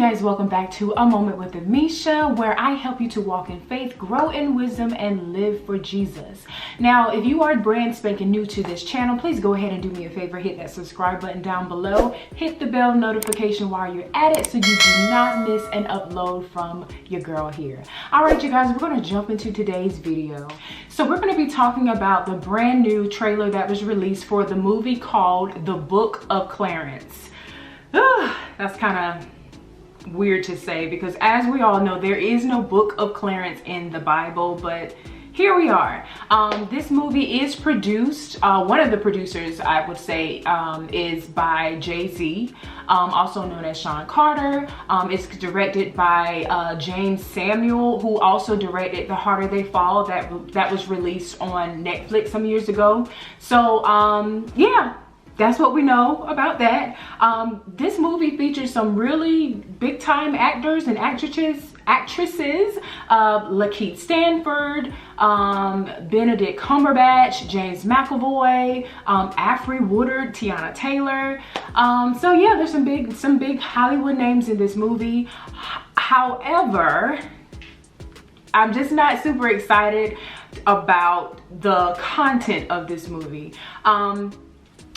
guys, welcome back to A Moment with Amisha, where I help you to walk in faith, grow in wisdom, and live for Jesus. Now, if you are brand spanking new to this channel, please go ahead and do me a favor, hit that subscribe button down below, hit the bell notification while you're at it so you do not miss an upload from your girl here. All right, you guys, we're going to jump into today's video. So we're going to be talking about the brand new trailer that was released for the movie called The Book of Clarence. That's kind of weird to say because, as we all know, there is no Book of Clarence in the Bible, but here we are. This movie is produced, one of the producers, I would say, is by Jay-Z, also known as Sean Carter. It's directed by James Samuel, who also directed The Harder They Fall, that was released on Netflix some years ago. So yeah, that's what we know about that. This movie features some really big time actors and actresses. Lakeith Stanfield, Benedict Cumberbatch, James McAvoy, Afri Woodard, Tiana Taylor. So yeah, there's some big Hollywood names in this movie. However, I'm just not super excited about the content of this movie.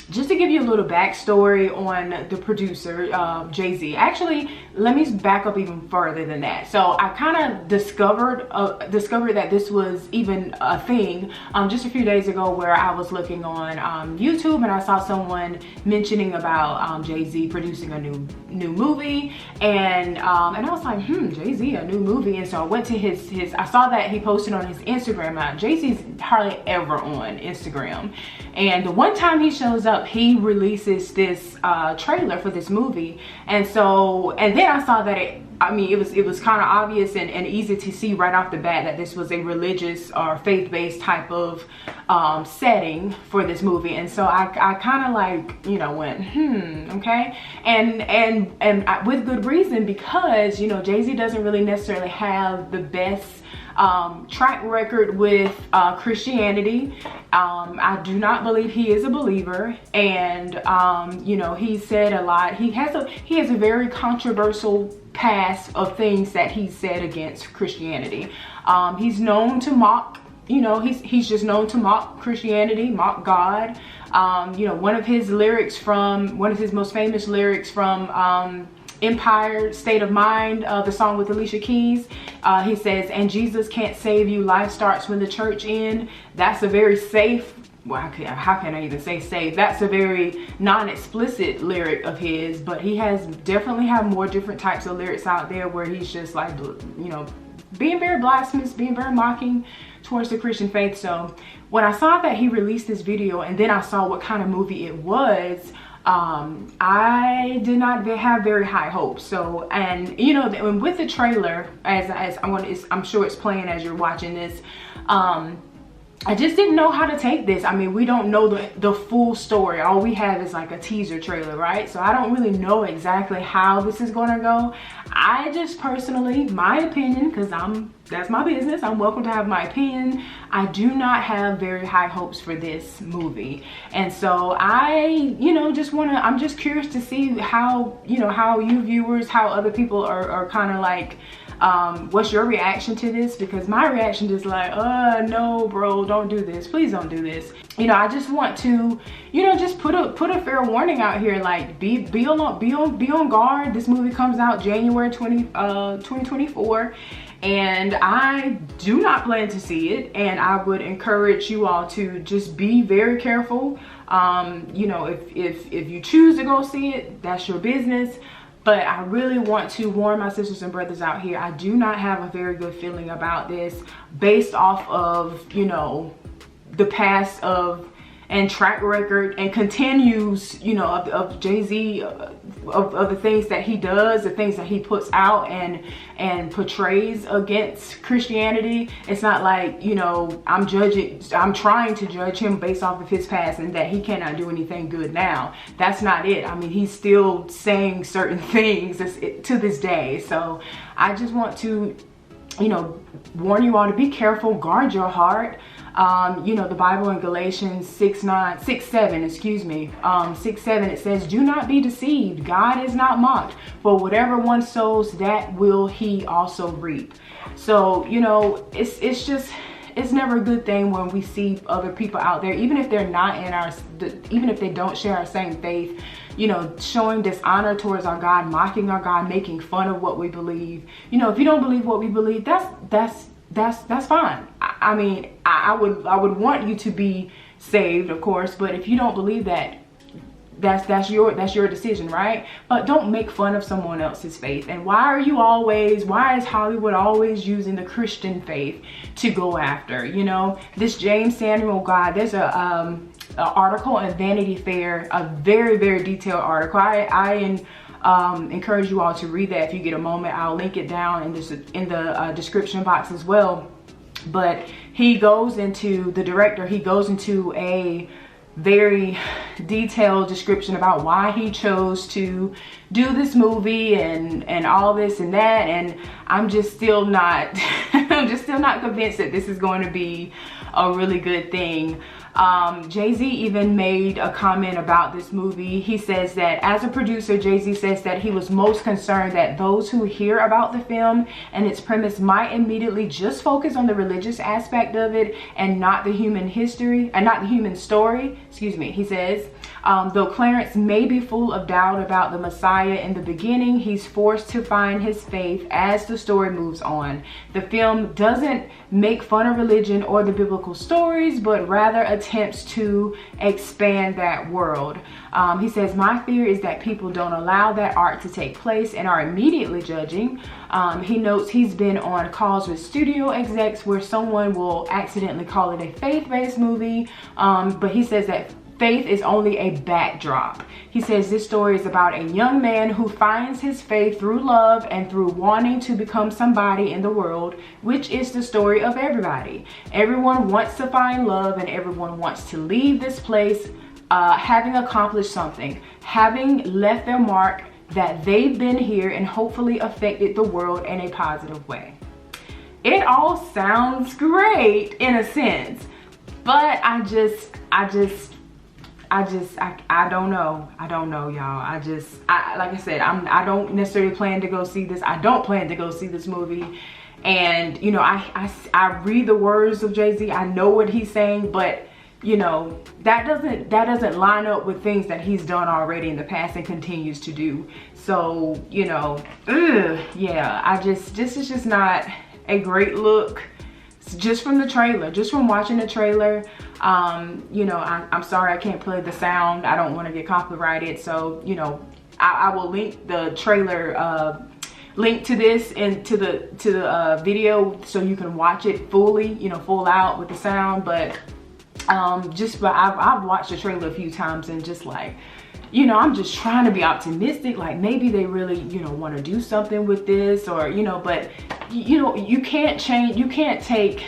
Just to give you a little backstory on the producer, Jay-Z. Actually, let me back up even further than that. So I kind of discovered that this was even a thing just a few days ago, where I was looking on YouTube and I saw someone mentioning about Jay-Z producing a new movie, and I was like, Jay-Z, a new movie. And so I went to his I saw that he posted on his Instagram. Now, Jay-Z's hardly ever on Instagram, and the one time he shows up, he releases this trailer for this movie. And then I saw that it was kind of obvious and easy to see right off the bat that this was a religious or faith-based type of setting for this movie. And so I kind of like, went, okay. And with good reason, because, Jay-Z doesn't really necessarily have the best track record with Christianity. I do not believe he is a believer, and he said a lot. He has a very controversial past of things that he said against Christianity. He's known to mock, he's just known to mock Christianity, mock God. One of his most famous lyrics from Empire State of Mind, the song with Alicia Keys, he says, "And Jesus can't save you, life starts when the church ends." That's a very safe, well, how can I even say safe? That's a very non-explicit lyric of his, but he definitely have more different types of lyrics out there where he's just like, being very blasphemous, being very mocking towards the Christian faith. So when I saw that he released this video, and then I saw what kind of movie it was, I did not have very high hopes. So, and with the trailer, as I'm sure it's playing as you're watching this, I just didn't know how to take this. I mean, we don't know the full story. All we have is like a teaser trailer, right? So I don't really know exactly how this is gonna go. I just personally, my opinion, because that's my business, I'm welcome to have my opinion, I do not have very high hopes for this movie. And so I'm just curious to see how you viewers, how other people are kind of like, what's your reaction to this? Because my reaction is like, no, bro, don't do this. Please don't do this. I just want to, just put a fair warning out here. Like, be on guard. This movie comes out January 2024, and I do not plan to see it. And I would encourage you all to just be very careful. If you choose to go see it, that's your business. But I really want to warn my sisters and brothers out here. I do not have a very good feeling about this based off of, the past and track record and continues, of Jay-Z, of the things that he does, the things that he puts out and portrays against Christianity. It's not like, I'm trying to judge him based off of his past and that he cannot do anything good now. That's not it. I mean, he's still saying certain things to this day. So I just want to, warn you all to be careful, guard your heart. You know, the Bible in Galatians 6:7, excuse me, 6:7, it says, "Do not be deceived. God is not mocked. For whatever one sows, that will he also reap." So, you know, it's never a good thing when we see other people out there, even if they're not in even if they don't share our same faith, you know, showing dishonor towards our God, mocking our God, making fun of what we believe. You know, if you don't believe what we believe, that's fine. I mean, I would want you to be saved, of course, but if you don't believe that, that's your decision, right? But don't make fun of someone else's faith. And why is Hollywood always using the Christian faith to go after, you know, this James Samuel guy? There's a article in Vanity Fair, a very, very detailed article. I encourage you all to read that if you get a moment. I'll link it down in the description box as well. But the director goes into a very detailed description about why he chose to do this movie and all this and that, and I'm just still not convinced that this is going to be a really good thing. Jay-Z even made a comment about this movie. He says that as a producer, Jay-Z says that he was most concerned that those who hear about the film and its premise might immediately just focus on the religious aspect of it and not the human story. Excuse me. He says, though Clarence may be full of doubt about the Messiah in the beginning, he's forced to find his faith as the story moves on. The film doesn't make fun of religion or the biblical stories, but rather attempts to expand that world. He says, my fear is that people don't allow that art to take place and are immediately judging. He notes he's been on calls with studio execs where someone will accidentally call it a faith-based movie, but he says that faith is only a backdrop. He says this story is about a young man who finds his faith through love and through wanting to become somebody in the world, which is the story of everybody. Everyone wants to find love and everyone wants to leave this place having accomplished something, having left their mark, that they've been here and hopefully affected the world in a positive way. It all sounds great in a sense, but I don't know. I don't know, y'all. Like I said, I don't necessarily plan to go see this. I don't plan to go see this movie. And, you know, I read the words of Jay-Z. I know what he's saying, but, you know, that doesn't line up with things that he's done already in the past and continues to do. So, you know, yeah, this is just not a great look. Just from the trailer, just from watching the trailer. You know, I'm sorry I can't play the sound. I don't want to get copyrighted. So, you know, I will link the trailer, link to this and to the video so you can watch it fully, you know, full out with the sound. But I've watched the trailer a few times and just like, you know, I'm just trying to be optimistic. Like maybe they really, you know, want to do something with this, or, you know, but you know, you can't change, you can't take,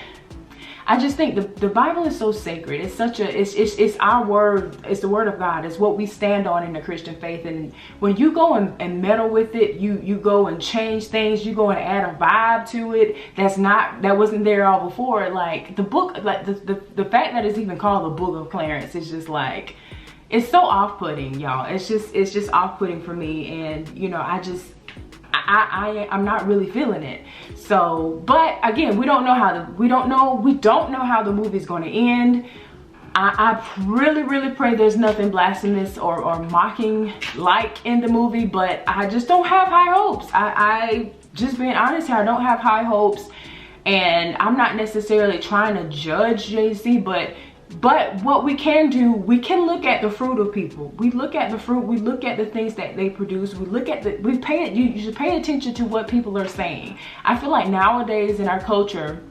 I just think the Bible is so sacred. It's such a, it's our word. It's the word of God. It's what we stand on in the Christian faith. And when you go and meddle with it, you go and change things. You go and add a vibe to it that wasn't there all before. Like the book, like the fact that it's even called the Book of Clarence is just like, it's so off-putting, y'all. It's just off-putting for me. And you know, I'm not really feeling it. So, but again, we don't know how the movie's going to end. I really pray there's nothing blasphemous or mocking like in the movie, but I just don't have high hopes. I just being honest here, I don't have high hopes, and I'm not necessarily trying to judge Jay-Z, but what we can do, we can look at the fruit of people. We look at the fruit, we look at the things that they produce, we look at you should pay attention to what people are saying. I feel like nowadays in our culture,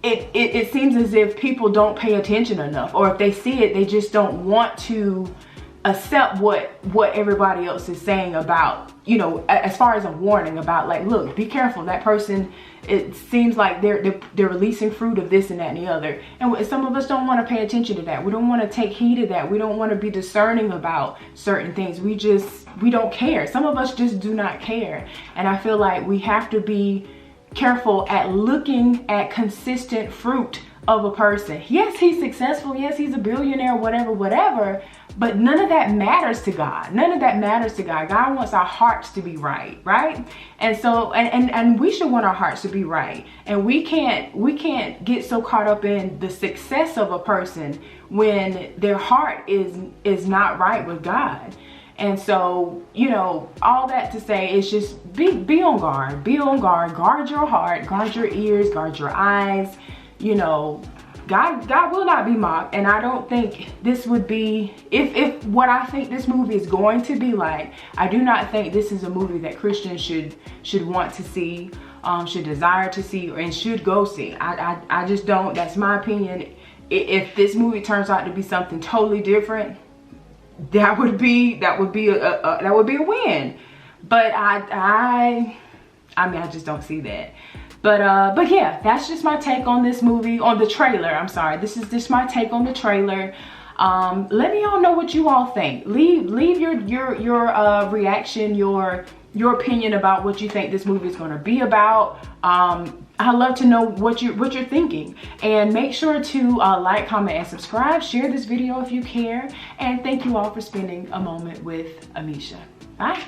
it seems as if people don't pay attention enough, or if they see it, they just don't want to accept what everybody else is saying about, you know, as far as a warning about, like, look, be careful, that person, it seems like they're releasing fruit of this and that and the other. And some of us don't want to pay attention to that. We don't want to take heed of that. We don't want to be discerning about certain things. We don't care. Some of us just do not care. And I feel like we have to be careful at looking at consistent fruit of a person. Yes, he's successful. Yes, he's a billionaire, whatever. But none of that matters to God. None of that matters to God. God wants our hearts to be right? And so, and we should want our hearts to be right. And we can't get so caught up in the success of a person when their heart is not right with God. And so, you know, all that to say is just be on guard. Be on guard. Guard your heart. Guard your ears. Guard your eyes. You know, God will not be mocked. And I don't think this would be, if what I think this movie is going to be like, I do not think this is a movie that Christians should want to see, should desire to see, and should go see. I just don't. That's my opinion. If this movie turns out to be something totally different, that would be a win. But I mean, I just don't see that. But yeah, that's just my take on this movie, on the trailer. I'm sorry, this is just my take on the trailer. Let me all know what you all think. Leave your reaction, your opinion about what you think this movie is going to be about. I'd love to know what you're thinking. And make sure to like, comment, and subscribe. Share this video if you care. And thank you all for spending a moment with Amisha. Bye.